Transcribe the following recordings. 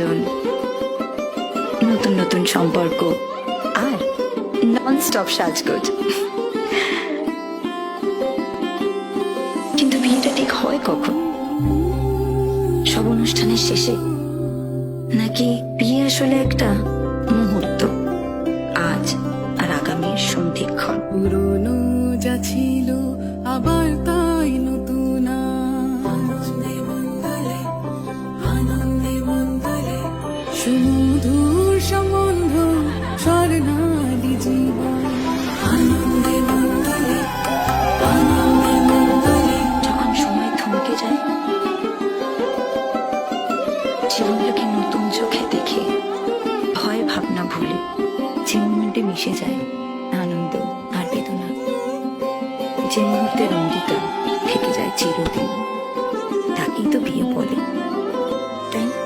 আয়োজন, নতুন নতুন সম্পর্ক আর নন স্টপ সাজগোজ। কিন্তু বিয়েটা ঠিক হয় কখন? সব অনুষ্ঠানের শেষে, নাকি বিয়ে আসলে একটা মুহূর্ত, আজ আর আগামীর সন্ধিক্ষণ? পুরনো যা ছিল আবার তাই নতুন, আনন্দে মঙ্গলে, আনন্দে মঙ্গলে, সুমধুর সম্বন্ধ স্বর্ণালী জীবন, আনন্দে মঙ্গলে, আনন্দে মঙ্গলে। যখন সময় থমকে যায়, জীবনটাকে নতুন চোখে দেখে, ভয় ভাবনা ভুলে যে মুহূর্তে মিশে যায় আনন্দ আর বেদনা, যে মুহূর্তের অঙ্গীকার থেকে যায় চিরদিন, তাকেই তো বিয়ে বলে, তাই না?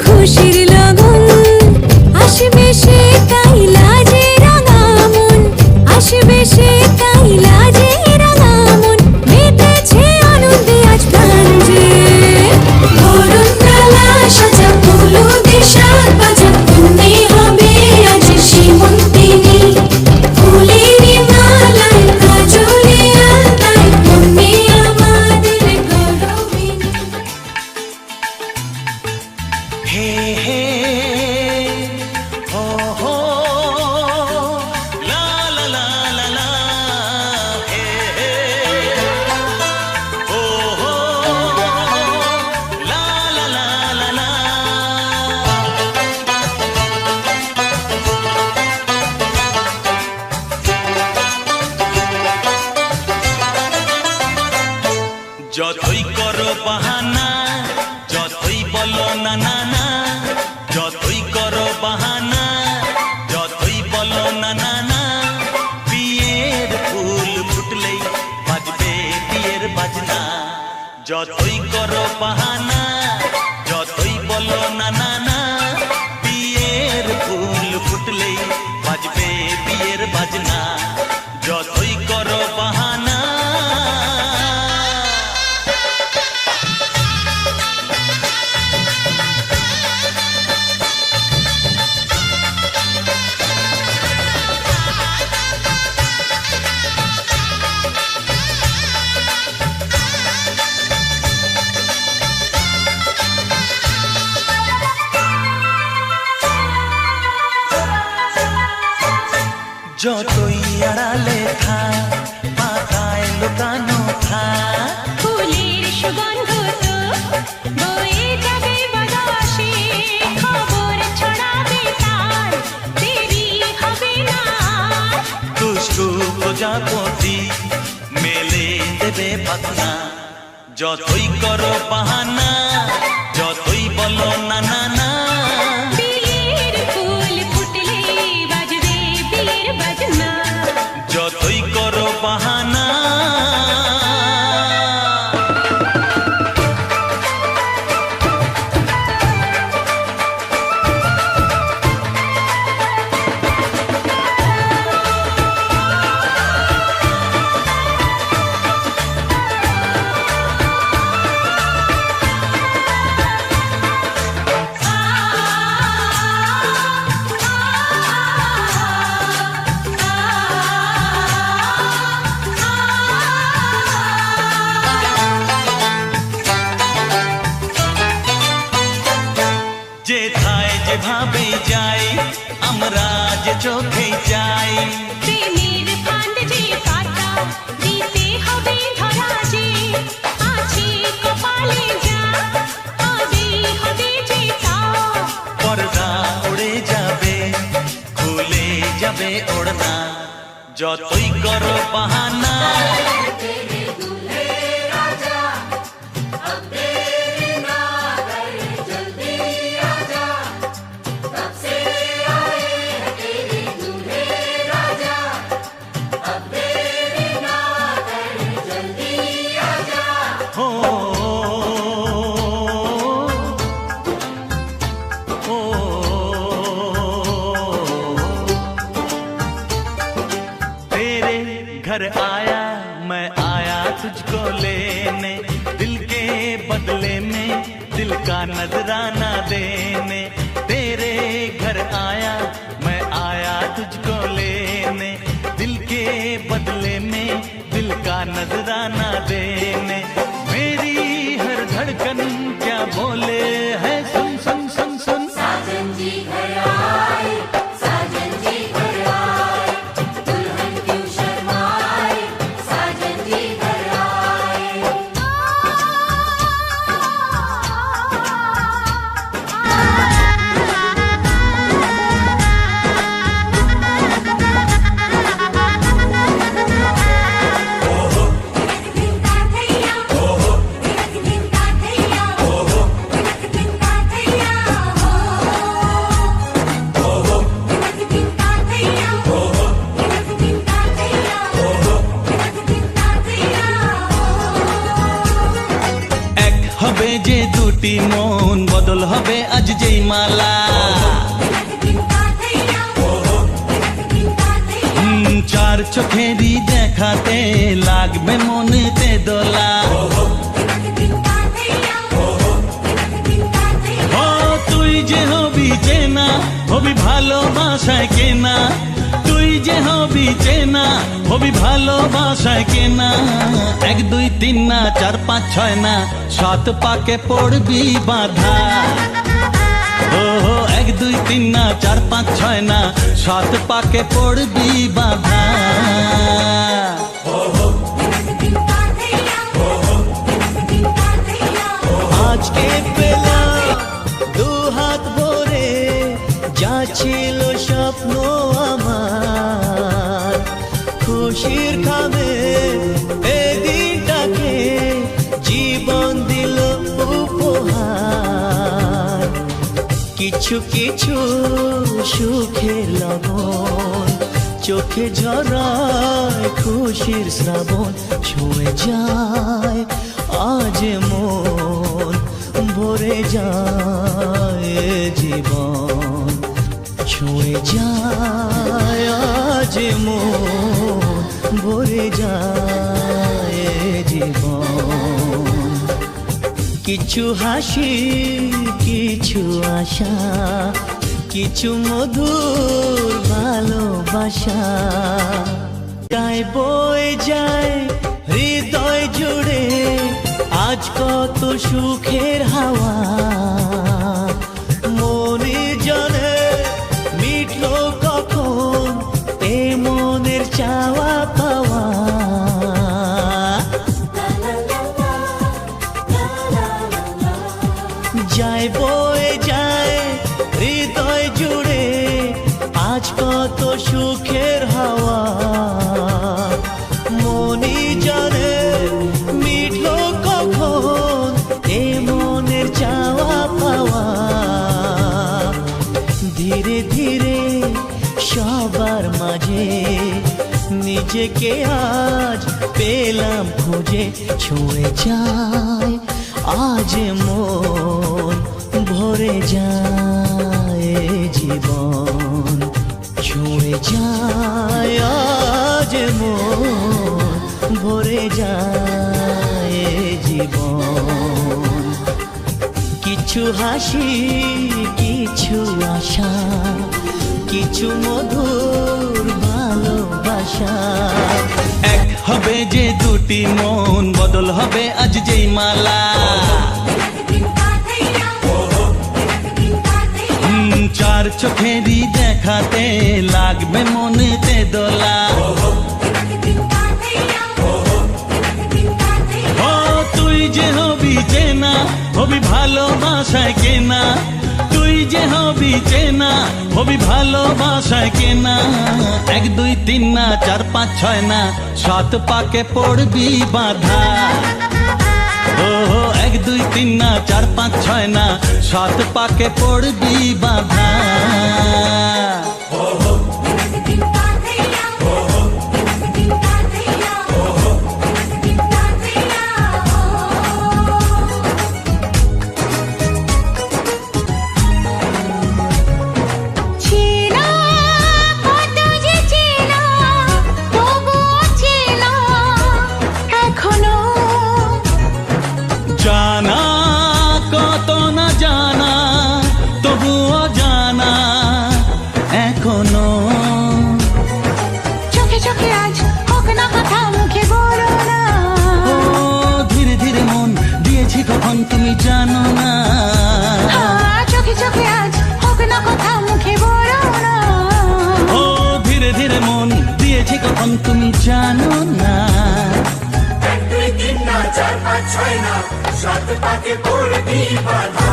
খুশির লগন আসবে সে কাইলা যে রাঙা হে হে হো হো লা লা লা লা লা হে হে হো হো লা লা লা লা লা। যতই করো বাহানা, যতই বলো না না না, যতই করো বাহানা, যতই বলো না না না, বিয়ের ফুল ফুটলেই বাজবে বিয়ের বাজনা। যতই করো বাহানা, যতই বলো না না না, বিয়ের ফুল ফুটলেই বাজবে বিয়ের বাজনা। যতই করো বাহানা। যতই আড়ালে থাক, পাতায় লুকানো থাক, ফুলের সুগন্ধ তো বয়ে যাবে বাতাসে, খবর ছড়াবে তার, দেরি হবে না। দুষ্টু প্রজাপতি মেলে দেবে পাখনা। যতই করো বাহানা, যতই বলো না না না, বিয়ের ফুল ফুটলে বাজবে বিয়ের বাজনা। যতই করো বাহানা। যেথায় যেভাবে যাই, আমরা যে চোখে যাই, প্রেমের ফান্ড যে পাতা দিতে হবে ধরা যে, আছে কপালে যা হবে হবে যে তা। পর্দা উড়ে যাবে, খুলে যাবে ওড়না। যতই করো বাহানা, हो हो तेरे घर आया मैं आया तुझको लेने, दिल के बदले में दिल का नजराना देने। तेरे घर आया मैं आया तुझको लेने, दिल के बदले में दिल का नजराना देने। मेरी हर धड़कन क्या बोले है, सुन सुन सुन सुन। साजन जी घर आए, साजन जी घर आए, दुल्हन क्यों शर्माए, साजन जी घर आए। হবে যে দুটি মন, বদল হবে আজ যেই মালা। চার চোখেরই দেখাতে লাগবে মনেতে দোলা। ও তুই যে হবি চেনা, হবি ভালোবাসায় কেনা, তুই যে হবি চেনা, হবি ভালোবাসায় কেনা। 1 2 3 না 4 5 6 না, 7 পাকে পড়বি বাধা। তিন না চার পাঁচ ছয় না সাত পাকে পড়বি বাধা আজকে পেলাম দু হাত ভরে যা ছিল স্বপ্ন আমার খুশির খাবে এই দিনটাকে জীবন দিল উপহার কিছু কিছু সুখের লবণ চোখে ঝরায় খুশির শ্রাবণ ছুঁয়ে যায় আজ মন ভরে যায় জীবন ছুঁয়ে যায় আজ মন ভরে যায় জীবন কিছু হাসি কিছু আশা কিছু মধুর ভালোবাসা যায় বয়ে যায় হৃদয় জুড়ে আজ কত সুখের হাওয়া মনে জানে মিটলো কখন এ মনের চাওয়া পাওয়া যায় বয়ে যায় হৃদয় জুড়ে আজ কত সুখের হাওয়া মনি জানে মিটলো কখন এ মনের চাওয়া পাওয়া ধীরে ধীরে সবার মাঝে নিজেকে আজ পেলাম খুঁজে ছুঁয়ে যায় আজ মন ভরে যায় জীবন ছুঁয়ে যায় আজ মন ভরে যায় জীবন কিছু হাসি কিছু আশা কিছু মধুর ভালোবাসা এক হবে যে দুটি মন বদল হবে আজ যেই মালা চার চোখেরই দেখাতে লাগবে মনেতে দোলা ও তুই যে হবি চেনা হবি ভালোবাসায় কেনা তুই যে হবি চেনা হবি ভালোবাসায় কেনা এক দুই তিন না চার পাঁচ ছয় না সাত পাকে পড়বি বাধা ও এক দুই তিন না চার পাঁচ ছয় না সাত পাকে পড়বি বাধা চেনা কত যে চেনা তবুও চেনা এখনো জানা কত না জানা তবুও জানা এখনো চোখে চোখে আজ হোক না কথা মুখে বলো না ও ধীরে ধীরে মন দিয়েছি কখন তুমি জানো না চোখে চোখে আজ হোক না কথা মুখে বলো না ও ধীরে ধীরে মন দিয়েছি কখন তুমি জানো না এক দুই তিন না চার পাঁচ ছয় না সাত পাকে পড়বি বাধা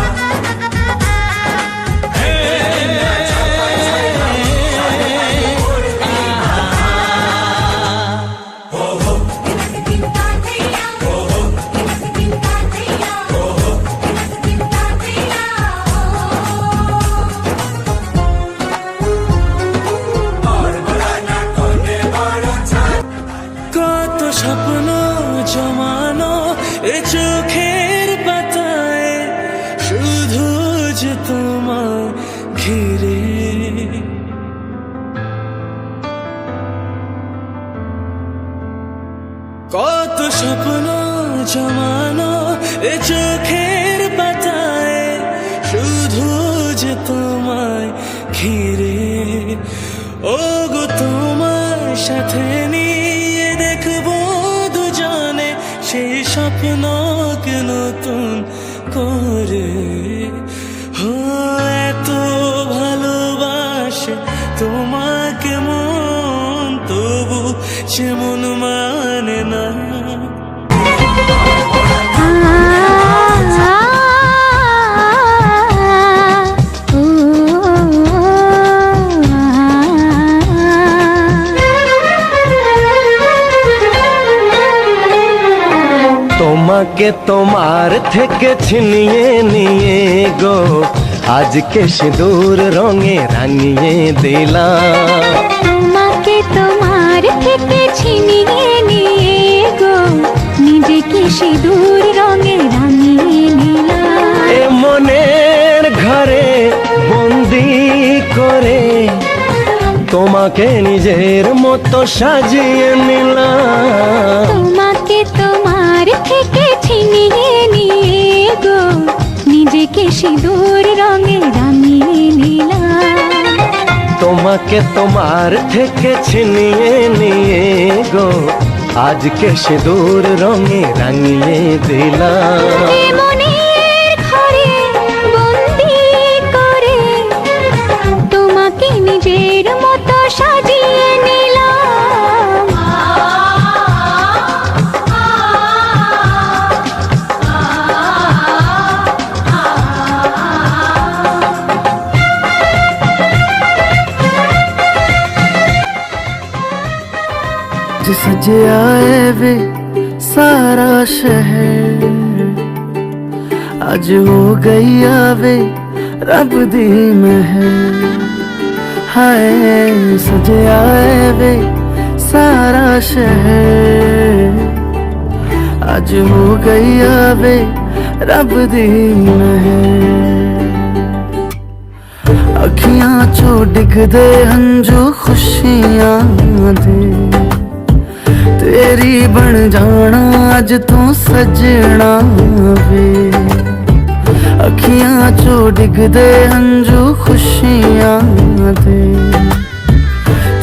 কত স্বপ্ন জমানো এ চোখের পাতায় শুধু যে তোমার ঘিরে কত স্বপ্ন জমানো এ চোখের পাতায় শুধু যে তোমায় ঘিরে ও গো তোমার সাথে নিয়ে দেখবো দুজনে সেই স্বপ্নকে নতুন করে এত ভালো তোমাকে তোমার থেকে ছিনিয়ে নিয়ে গো আজকে সিঁদুর রঙে রাঙিয়ে দিলাম। তোমাকে তোমার থেকে ছিনিয়ে নিয়ে গো নিজেকে সিঁদুর রঙে রাঙিয়ে নিলাম। এ মনের ঘরে বন্দি করে তোমাকে নিজের মতো সাজিয়ে নিলাম। তোমাকে তোমার থেকে ছিনিয়ে নিয়ে গো নিজেকে সিঁদুর রঙে রাঙিয়ে নিলাম। তোমাকে তোমার থেকে ছিনিয়ে নিয়ে গো আজকে সিঁদুর রঙে রাঙিয়ে দিলাম। এ মনের ঘরে বন্দি করে তোমাকে নিজের মতো সাজিয়ে নিলাম। सजे आए वे सारा शहर आज हो गई आवे रब दी महर। हाय सजे आए वे सारा शहर आज हो गई आवे रब दी महर। अखियां चो डिगदे हंजू खुशियां दे तेरी बन जाना अज तू सजना वे। अखियां चो डिगदे हंजू खुशियां दे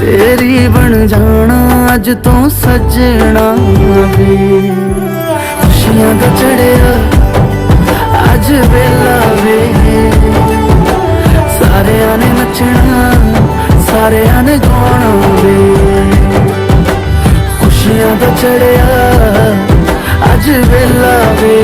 तेरी बन जाना अज तू सजना वे। खुशियां दा चढ़िया अज वेला वे सारे ने नचना सारे ने गाना वे। खुशियां दा चढ़िया अज वेला वे